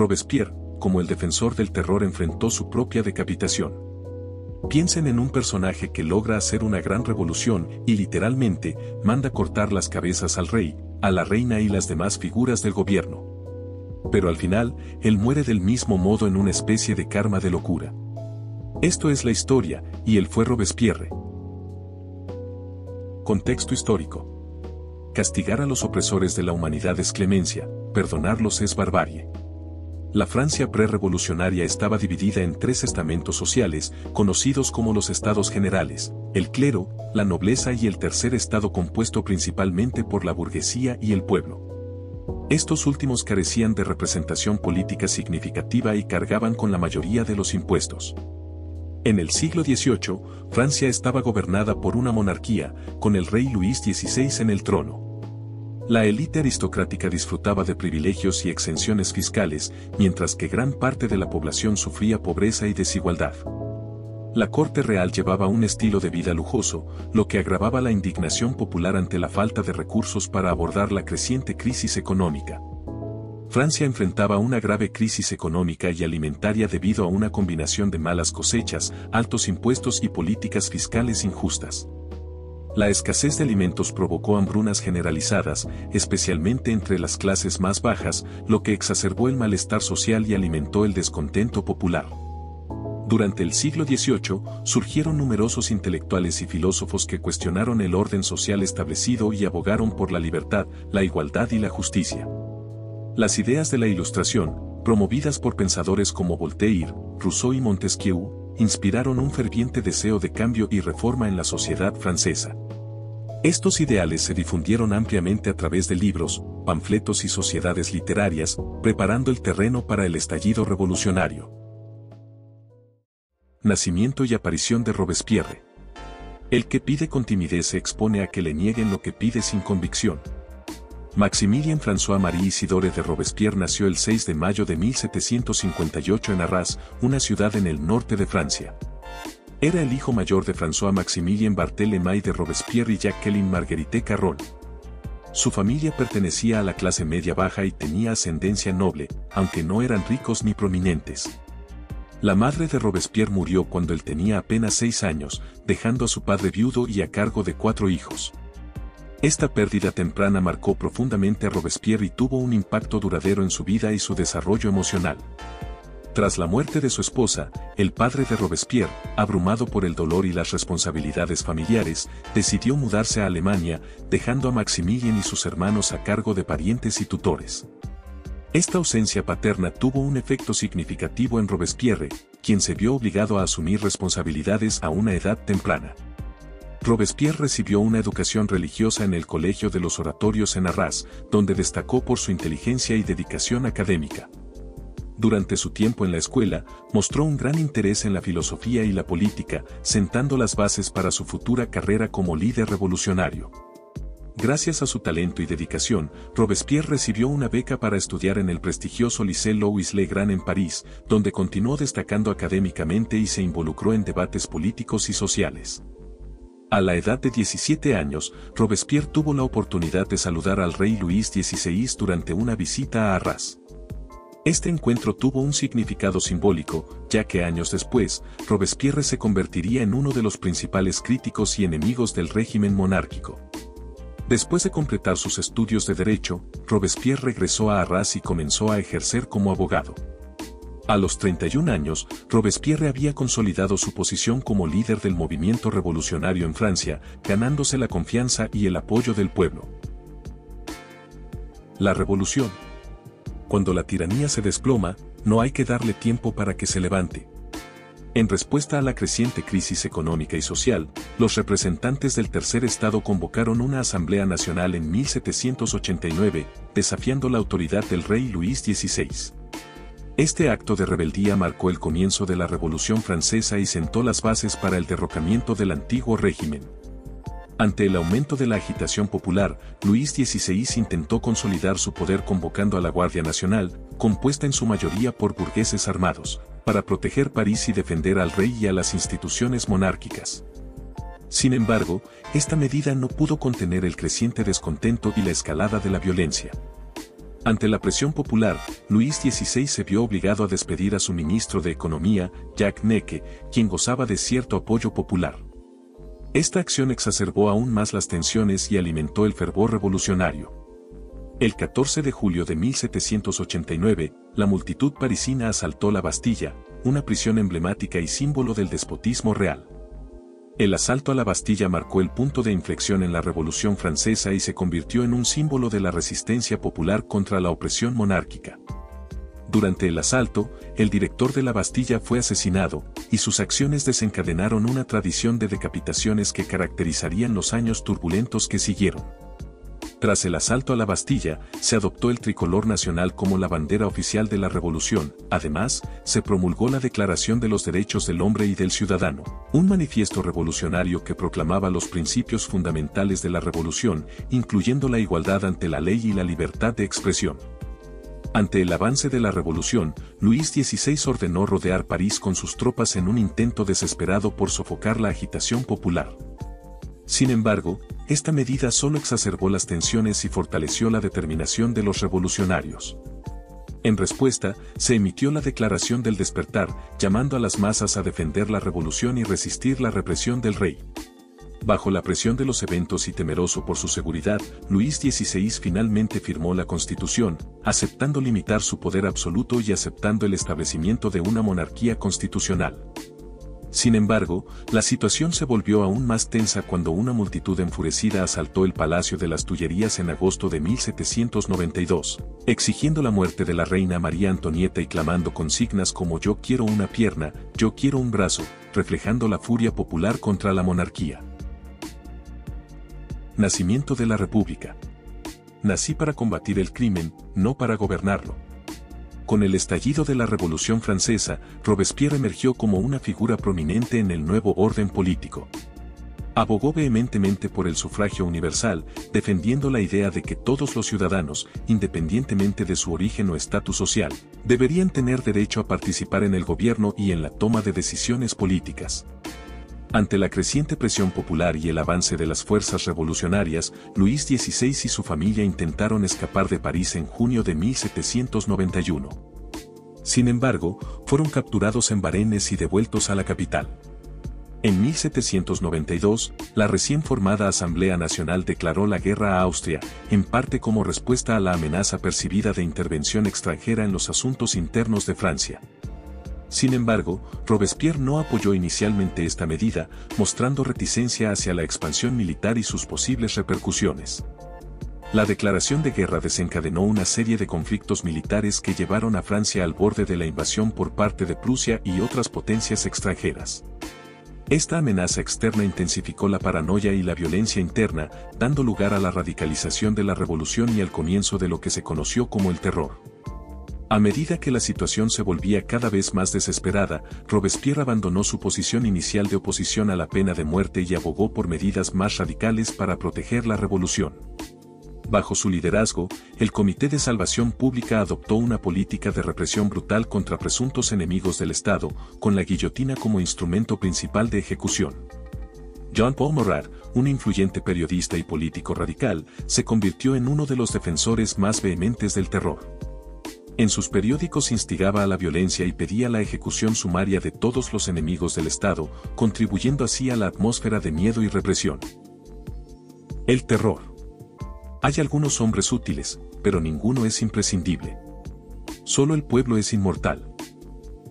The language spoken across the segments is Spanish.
Robespierre, como el defensor del terror, enfrentó su propia decapitación. Piensen en un personaje que logra hacer una gran revolución y literalmente manda cortar las cabezas al rey, a la reina y las demás figuras del gobierno. Pero al final, él muere del mismo modo en una especie de karma de locura. Esto es la historia, y él fue Robespierre. Contexto histórico. Castigar a los opresores de la humanidad es clemencia, perdonarlos es barbarie. La Francia prerrevolucionaria estaba dividida en tres estamentos sociales, conocidos como los estados generales, el clero, la nobleza y el tercer estado compuesto principalmente por la burguesía y el pueblo. Estos últimos carecían de representación política significativa y cargaban con la mayoría de los impuestos. En el siglo XVIII, Francia estaba gobernada por una monarquía, con el rey Luis XVI en el trono. La élite aristocrática disfrutaba de privilegios y exenciones fiscales, mientras que gran parte de la población sufría pobreza y desigualdad. La corte real llevaba un estilo de vida lujoso, lo que agravaba la indignación popular ante la falta de recursos para abordar la creciente crisis económica. Francia enfrentaba una grave crisis económica y alimentaria debido a una combinación de malas cosechas, altos impuestos y políticas fiscales injustas. La escasez de alimentos provocó hambrunas generalizadas, especialmente entre las clases más bajas, lo que exacerbó el malestar social y alimentó el descontento popular. Durante el siglo XVIII, surgieron numerosos intelectuales y filósofos que cuestionaron el orden social establecido y abogaron por la libertad, la igualdad y la justicia. Las ideas de la Ilustración, promovidas por pensadores como Voltaire, Rousseau y Montesquieu, inspiraron un ferviente deseo de cambio y reforma en la sociedad francesa. Estos ideales se difundieron ampliamente a través de libros, panfletos y sociedades literarias, preparando el terreno para el estallido revolucionario. Nacimiento y aparición de Robespierre. El que pide con timidez se expone a que le nieguen lo que pide sin convicción. Maximilien François-Marie Isidore de Robespierre nació el 6 de mayo de 1758 en Arras, una ciudad en el norte de Francia. Era el hijo mayor de François-Maximilien Barthélemy de Robespierre y Jacqueline Marguerite Carron. Su familia pertenecía a la clase media baja y tenía ascendencia noble, aunque no eran ricos ni prominentes. La madre de Robespierre murió cuando él tenía apenas 6 años, dejando a su padre viudo y a cargo de 4 hijos. Esta pérdida temprana marcó profundamente a Robespierre y tuvo un impacto duradero en su vida y su desarrollo emocional. Tras la muerte de su esposa, el padre de Robespierre, abrumado por el dolor y las responsabilidades familiares, decidió mudarse a Alemania, dejando a Maximilien y sus hermanos a cargo de parientes y tutores. Esta ausencia paterna tuvo un efecto significativo en Robespierre, quien se vio obligado a asumir responsabilidades a una edad temprana. Robespierre recibió una educación religiosa en el Colegio de los Oratorios en Arras, donde destacó por su inteligencia y dedicación académica. Durante su tiempo en la escuela, mostró un gran interés en la filosofía y la política, sentando las bases para su futura carrera como líder revolucionario. Gracias a su talento y dedicación, Robespierre recibió una beca para estudiar en el prestigioso Lycée Louis-le-Grand en París, donde continuó destacando académicamente y se involucró en debates políticos y sociales. A la edad de 17 años, Robespierre tuvo la oportunidad de saludar al rey Luis XVI durante una visita a Arras. Este encuentro tuvo un significado simbólico, ya que años después, Robespierre se convertiría en uno de los principales críticos y enemigos del régimen monárquico. Después de completar sus estudios de Derecho, Robespierre regresó a Arras y comenzó a ejercer como abogado. A los 31 años, Robespierre había consolidado su posición como líder del movimiento revolucionario en Francia, ganándose la confianza y el apoyo del pueblo. La revolución. Cuando la tiranía se desploma, no hay que darle tiempo para que se levante. En respuesta a la creciente crisis económica y social, los representantes del Tercer Estado convocaron una Asamblea Nacional en 1789, desafiando la autoridad del rey Luis XVI. Este acto de rebeldía marcó el comienzo de la Revolución Francesa y sentó las bases para el derrocamiento del antiguo régimen. Ante el aumento de la agitación popular, Luis XVI intentó consolidar su poder convocando a la Guardia Nacional, compuesta en su mayoría por burgueses armados, para proteger París y defender al rey y a las instituciones monárquicas. Sin embargo, esta medida no pudo contener el creciente descontento y la escalada de la violencia. Ante la presión popular, Luis XVI se vio obligado a despedir a su ministro de Economía, Jacques Necker, quien gozaba de cierto apoyo popular. Esta acción exacerbó aún más las tensiones y alimentó el fervor revolucionario. El 14 de julio de 1789, la multitud parisina asaltó la Bastilla, una prisión emblemática y símbolo del despotismo real. El asalto a la Bastilla marcó el punto de inflexión en la Revolución Francesa y se convirtió en un símbolo de la resistencia popular contra la opresión monárquica. Durante el asalto, el director de la Bastilla fue asesinado, y sus acciones desencadenaron una tradición de decapitaciones que caracterizarían los años turbulentos que siguieron. Tras el asalto a la Bastilla, se adoptó el tricolor nacional como la bandera oficial de la revolución. Además, se promulgó la Declaración de los Derechos del Hombre y del Ciudadano, un manifiesto revolucionario que proclamaba los principios fundamentales de la revolución, incluyendo la igualdad ante la ley y la libertad de expresión. Ante el avance de la revolución, Luis XVI ordenó rodear París con sus tropas en un intento desesperado por sofocar la agitación popular. Sin embargo, esta medida solo exacerbó las tensiones y fortaleció la determinación de los revolucionarios. En respuesta, se emitió la Declaración del Despertar, llamando a las masas a defender la revolución y resistir la represión del rey. Bajo la presión de los eventos y temeroso por su seguridad, Luis XVI finalmente firmó la Constitución, aceptando limitar su poder absoluto y aceptando el establecimiento de una monarquía constitucional. Sin embargo, la situación se volvió aún más tensa cuando una multitud enfurecida asaltó el Palacio de las Tullerías en agosto de 1792, exigiendo la muerte de la reina María Antonieta y clamando consignas como "Yo quiero una pierna, yo quiero un brazo", reflejando la furia popular contra la monarquía. Nacimiento de la República. Nací para combatir el crimen, no para gobernarlo. Con el estallido de la Revolución Francesa, Robespierre emergió como una figura prominente en el nuevo orden político. Abogó vehementemente por el sufragio universal, defendiendo la idea de que todos los ciudadanos, independientemente de su origen o estatus social, deberían tener derecho a participar en el gobierno y en la toma de decisiones políticas. Ante la creciente presión popular y el avance de las fuerzas revolucionarias, Luis XVI y su familia intentaron escapar de París en junio de 1791. Sin embargo, fueron capturados en Varennes y devueltos a la capital. En 1792, la recién formada Asamblea Nacional declaró la guerra a Austria, en parte como respuesta a la amenaza percibida de intervención extranjera en los asuntos internos de Francia. Sin embargo, Robespierre no apoyó inicialmente esta medida, mostrando reticencia hacia la expansión militar y sus posibles repercusiones. La declaración de guerra desencadenó una serie de conflictos militares que llevaron a Francia al borde de la invasión por parte de Prusia y otras potencias extranjeras. Esta amenaza externa intensificó la paranoia y la violencia interna, dando lugar a la radicalización de la revolución y al comienzo de lo que se conoció como el terror. A medida que la situación se volvía cada vez más desesperada, Robespierre abandonó su posición inicial de oposición a la pena de muerte y abogó por medidas más radicales para proteger la revolución. Bajo su liderazgo, el Comité de Salvación Pública adoptó una política de represión brutal contra presuntos enemigos del Estado, con la guillotina como instrumento principal de ejecución. Jean-Paul Marat, un influyente periodista y político radical, se convirtió en uno de los defensores más vehementes del terror. En sus periódicos instigaba a la violencia y pedía la ejecución sumaria de todos los enemigos del Estado, contribuyendo así a la atmósfera de miedo y represión. El terror. Hay algunos hombres útiles, pero ninguno es imprescindible. Solo el pueblo es inmortal.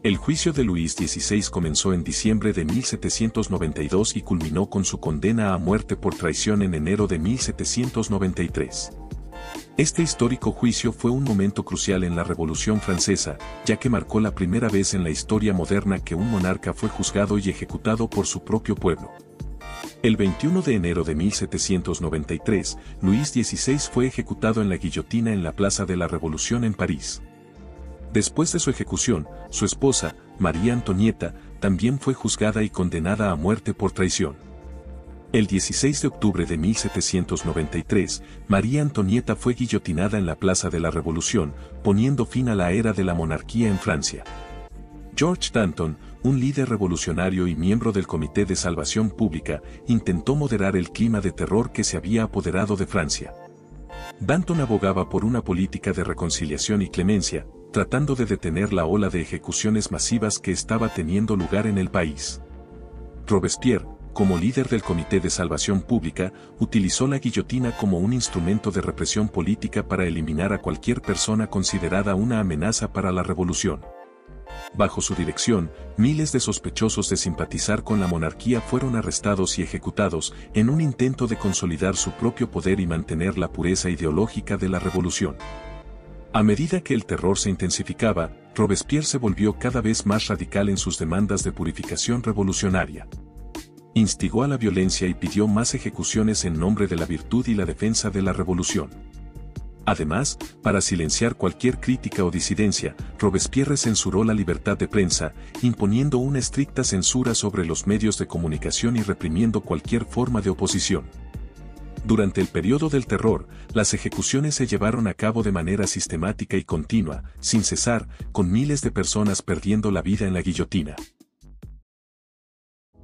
El juicio de Luis XVI comenzó en diciembre de 1792 y culminó con su condena a muerte por traición en enero de 1793. Este histórico juicio fue un momento crucial en la Revolución Francesa, ya que marcó la primera vez en la historia moderna que un monarca fue juzgado y ejecutado por su propio pueblo. El 21 de enero de 1793, Luis XVI fue ejecutado en la guillotina en la Plaza de la Revolución en París. Después de su ejecución, su esposa, María Antonieta, también fue juzgada y condenada a muerte por traición. El 16 de octubre de 1793, María Antonieta fue guillotinada en la Plaza de la Revolución, poniendo fin a la era de la monarquía en Francia. George Danton, un líder revolucionario y miembro del Comité de Salvación Pública, intentó moderar el clima de terror que se había apoderado de Francia. Danton abogaba por una política de reconciliación y clemencia, tratando de detener la ola de ejecuciones masivas que estaba teniendo lugar en el país. Robespierre, como líder del Comité de Salvación Pública, utilizó la guillotina como un instrumento de represión política para eliminar a cualquier persona considerada una amenaza para la revolución. Bajo su dirección, miles de sospechosos de simpatizar con la monarquía fueron arrestados y ejecutados en un intento de consolidar su propio poder y mantener la pureza ideológica de la revolución. A medida que el terror se intensificaba, Robespierre se volvió cada vez más radical en sus demandas de purificación revolucionaria. Instigó a la violencia y pidió más ejecuciones en nombre de la virtud y la defensa de la revolución. Además, para silenciar cualquier crítica o disidencia, Robespierre censuró la libertad de prensa, imponiendo una estricta censura sobre los medios de comunicación y reprimiendo cualquier forma de oposición. Durante el periodo del terror, las ejecuciones se llevaron a cabo de manera sistemática y continua, sin cesar, con miles de personas perdiendo la vida en la guillotina.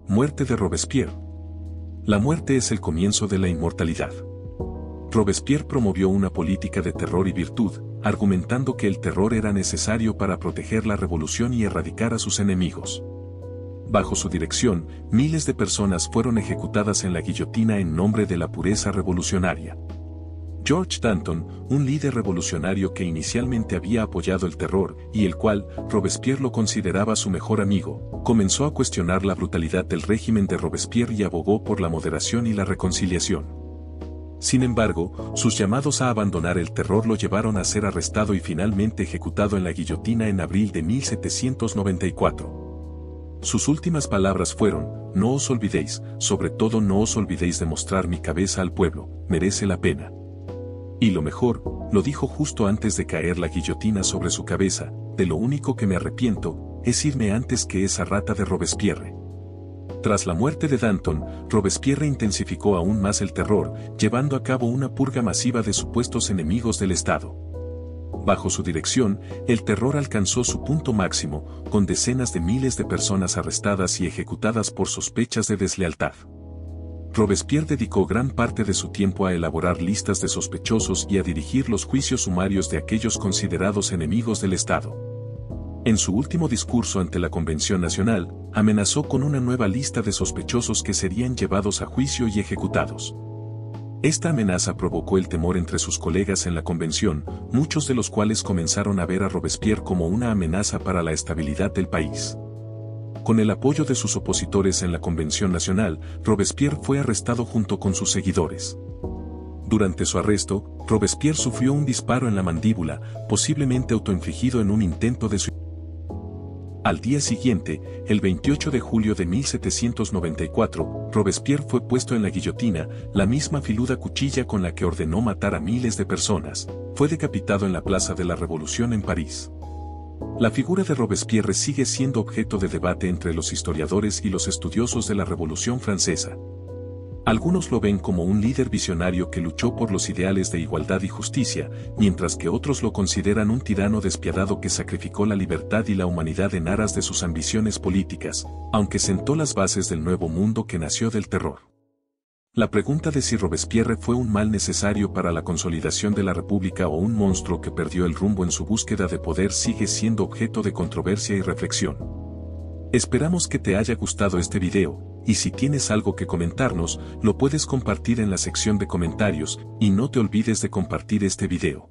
Muerte de Robespierre. La muerte es el comienzo de la inmortalidad. Robespierre promovió una política de terror y virtud, argumentando que el terror era necesario para proteger la revolución y erradicar a sus enemigos. Bajo su dirección, miles de personas fueron ejecutadas en la guillotina en nombre de la pureza revolucionaria. George Danton, un líder revolucionario que inicialmente había apoyado el terror y el cual Robespierre lo consideraba su mejor amigo, comenzó a cuestionar la brutalidad del régimen de Robespierre y abogó por la moderación y la reconciliación. Sin embargo, sus llamados a abandonar el terror lo llevaron a ser arrestado y finalmente ejecutado en la guillotina en abril de 1794. Sus últimas palabras fueron: "No os olvidéis, sobre todo no os olvidéis de mostrar mi cabeza al pueblo, merece la pena". Y lo mejor, lo dijo justo antes de caer la guillotina sobre su cabeza: "De lo único que me arrepiento, es irme antes que esa rata de Robespierre". Tras la muerte de Danton, Robespierre intensificó aún más el terror, llevando a cabo una purga masiva de supuestos enemigos del Estado. Bajo su dirección, el terror alcanzó su punto máximo, con decenas de miles de personas arrestadas y ejecutadas por sospechas de deslealtad. Robespierre dedicó gran parte de su tiempo a elaborar listas de sospechosos y a dirigir los juicios sumarios de aquellos considerados enemigos del Estado. En su último discurso ante la Convención Nacional, amenazó con una nueva lista de sospechosos que serían llevados a juicio y ejecutados. Esta amenaza provocó el temor entre sus colegas en la convención, muchos de los cuales comenzaron a ver a Robespierre como una amenaza para la estabilidad del país. Con el apoyo de sus opositores en la Convención Nacional, Robespierre fue arrestado junto con sus seguidores. Durante su arresto, Robespierre sufrió un disparo en la mandíbula, posiblemente autoinfligido en un intento de suicidio. Al día siguiente, el 28 de julio de 1794, Robespierre fue puesto en la guillotina, la misma filuda cuchilla con la que ordenó matar a miles de personas. Fue decapitado en la Plaza de la Revolución en París. La figura de Robespierre sigue siendo objeto de debate entre los historiadores y los estudiosos de la Revolución Francesa. Algunos lo ven como un líder visionario que luchó por los ideales de igualdad y justicia, mientras que otros lo consideran un tirano despiadado que sacrificó la libertad y la humanidad en aras de sus ambiciones políticas, aunque sentó las bases del nuevo mundo que nació del terror. La pregunta de si Robespierre fue un mal necesario para la consolidación de la República o un monstruo que perdió el rumbo en su búsqueda de poder sigue siendo objeto de controversia y reflexión. Esperamos que te haya gustado este video, y si tienes algo que comentarnos, lo puedes compartir en la sección de comentarios, y no te olvides de compartir este video.